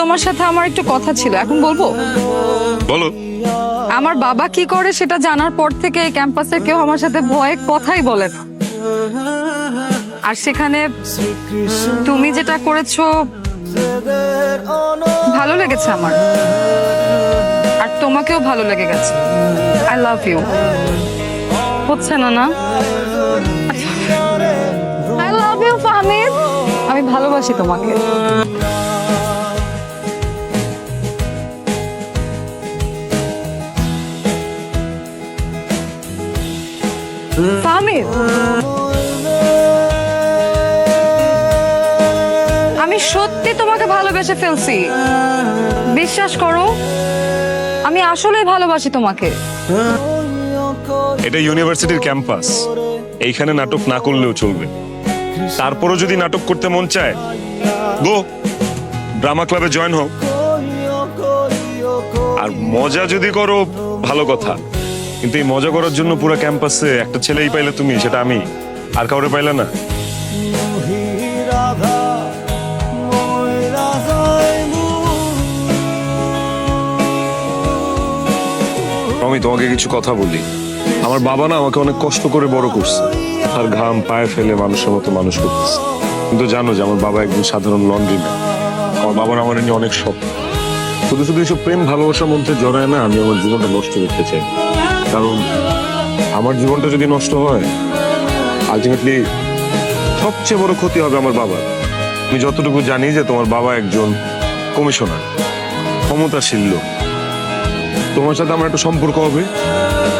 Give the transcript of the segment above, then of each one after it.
তোমার সাথে আমার একটু কথা ছিল, এখন বলবো? বলো। আমার বাবা কি করে সেটা জানার পর থেকে এই ক্যাম্পাসে কেউ আমার সাথে ভয়ে কথাই বলে না। আর সেখানে তুমি যেটা করেছো ভালো লেগেছে আমার, আর তোমাকেও ভালো লেগে গেছে। I love you. হচ্ছে না না? আই লাভ ইউ ফাহমিদ, আমি ভালোবাসি তোমাকে। ফাহমিদ, আমি সত্যি তোমাকে ভালোবেসে ফেলছি, বিশ্বাস করো। আমি আসলেই ভালোবাসি তোমাকে। এটা ইউনিভার্সিটির ক্যাম্পাস, এইখানে নাটক না করলেও চলবে। তারপরও যদি নাটক করতে মন চায়, গো ড্রামা ক্লাবে জয়েন হও। আর মজা যদি করো ভালো কথা, কিন্তু এই মজা করার জন্য পুরো ক্যাম্পাসে একটা ছেলেই পাইলে তুমি, সেটা আমি, আর কাউরে পাইলে না। আমি তোমাকে কিছু কথা বলি। আমার বাবা না আমাকে অনেক কষ্ট করে বড় করছে, আর ঘাম পায়ে ফেলে মানুষের মতো মানুষ করতেছে। কিন্তু জানো যে আমার বাবা একজন সাধারণ লন্ড্রি ম্যান। আমার বাবার আমার নিয়ে অনেক শখ। শুধু শুধু এইসব প্রেম ভালোবাসার মধ্যে জড়ায় না আমি আমার জীবনটা নষ্ট করতে চাই। কারণ আমার জীবনটা যদি নষ্ট হয়, আলটিমেটলি সবচেয়ে বড় ক্ষতি হবে আমার বাবার। আমি যতটুকু জানি যে তোমার বাবা একজন কমিশনার, ক্ষমতাশীল লোক। তোমার সাথে আমার একটা সম্পর্ক হবে,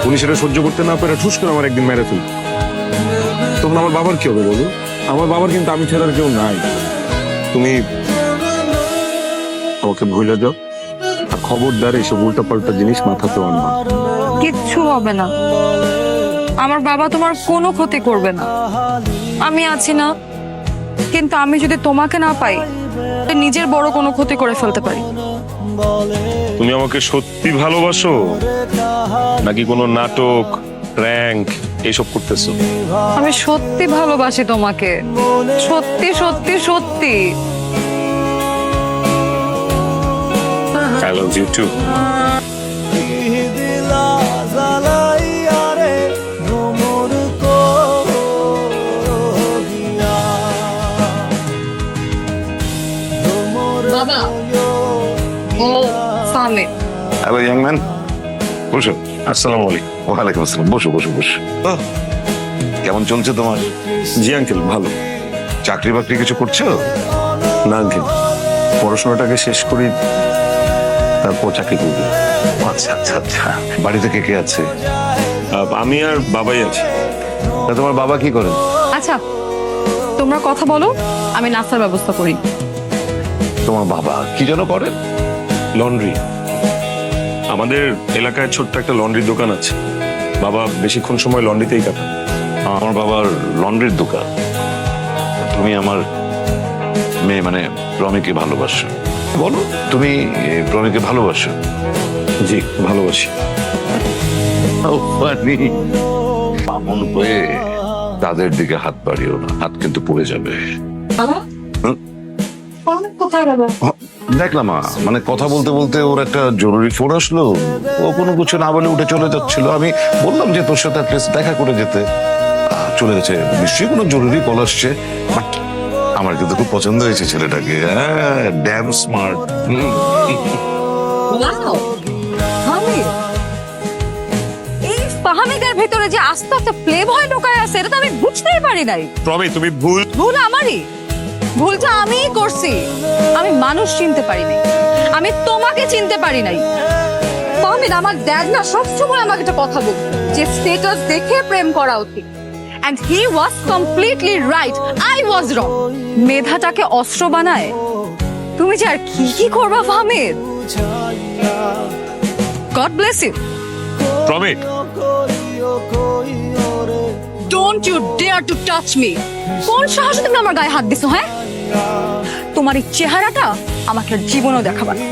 উনি সেটা সহ্য করতে না পারে ঠুস করে আমার একদিন মেরে ফেলবে। তখন আমার বাবার কি হবে বলো? আমার বাবার কিন্তু আমি ছাড়া আর কেউ নাই। তুমি আমাকে ভুলে যাও, আর খবরদার এইসব উল্টাপাল্টা জিনিস মাথাতে আনবা। কিচ্ছু হবে না, আমার বাবা তোমার কোনো ক্ষতি করবে না। আমি আছি না, কিন্তু আমি যদি তোমাকে না পাই, নিজের বড় কোনো ক্ষতি করে ফেলতে পারি। তুমি আমাকে সত্যি ভালোবাসো, নাকি কোনো নাটক প্র্যাঙ্ক এইসব করতেছো? আমি সত্যি ভালোবাসি তোমাকে, সত্যি সত্যি সত্যি। I love you too. বাবা, ও ফাহমিদ। হ্যালো ইয়াং ম্যান, বসো। আসসালামু আলাইকুম। ওয়ালাইকুম আসসালাম, বসো বসো বসো। কেমন চলছে তোমার? জি আঙ্কেল, ভালো। চাকরি বাকরি কিছু করছো? না আঙ্কেল, পড়াশোনাটাকে শেষ করি, তারপর চাকরি করবো। আচ্ছা আচ্ছা আচ্ছা। বাড়িতে কে কে আছে? আমি আর বাবাই আছি। তা তোমার বাবা কি করেন? আচ্ছা, তোমরা কথা বলো, আমি নাস্তার ব্যবস্থা করি। তোমার বাবা কি যেন করেন? লন্ড্রি। আমাদের এলাকায় ছোট্ট একটা লন্ড্রির দোকান আছে। বাবা বেশিক্ষণ সময় লন্ড্রিতেই কাটান। আমার বাবার লন্ড্রির দোকান। তুমি আমার মেয়ে মানে প্রমিকে ভালোবাসো? বলো, তুমি প্রমিকে ভালোবাসো? জি, ভালোবাসি। বামন হয়ে তাদের দিকে হাত বাড়িও না, হাত কিন্তু পড়ে যাবে। কোথায় বাবা? দেখলাম মানে কথা বলতে বলতে ওর একটা জরুরি ফোন আসলো। ও কোনো কিছু না বলে উঠে চলে যাচ্ছিল। আমি বললাম যে তোর সাথে দেখা করে যেতে, চলে গেছে। নিশ্চয়ই কোনো জরুরি কল আসছে। বাট আমার কিন্তু খুব পছন্দ হয়েছে ছেলেটাকে। হ্যাঁ, ড্যাম স্মার্ট। ওয়াও, ফাহমিদ, এই ফাহমিদের ভিতরে যে আস্তে আস্তে প্লে ভয় ঢোকায় আছে, এটা তো আমি বুঝতেই পারি নাই। প্রমি, তুমি ভুল। ভুল আমারই, ভুলটা আমিই করছি। আমি মানুষ চিনতে পারি নাই, আমি তোমাকে চিনতে পারি নাই। ফাহমিদ, আমার ড্যাড না সবসময় আমাকে একটা কথা বলতো যে স্ট্যাটাস দেখে প্রেম করা উচিত। And he was completely right. I was wrong. মেধাটাকে অস্ত্র বানায় তুমি যে আর কি কি করবা Fahmid. God bless you. Promi, Don't you dare to touch me. কোন সাহসে তুমি আমার গায়ে হাত দিছো? হ্যাঁ, তোমার এই চেহারাটা আমাকে আর জীবনেও দেখাবা না।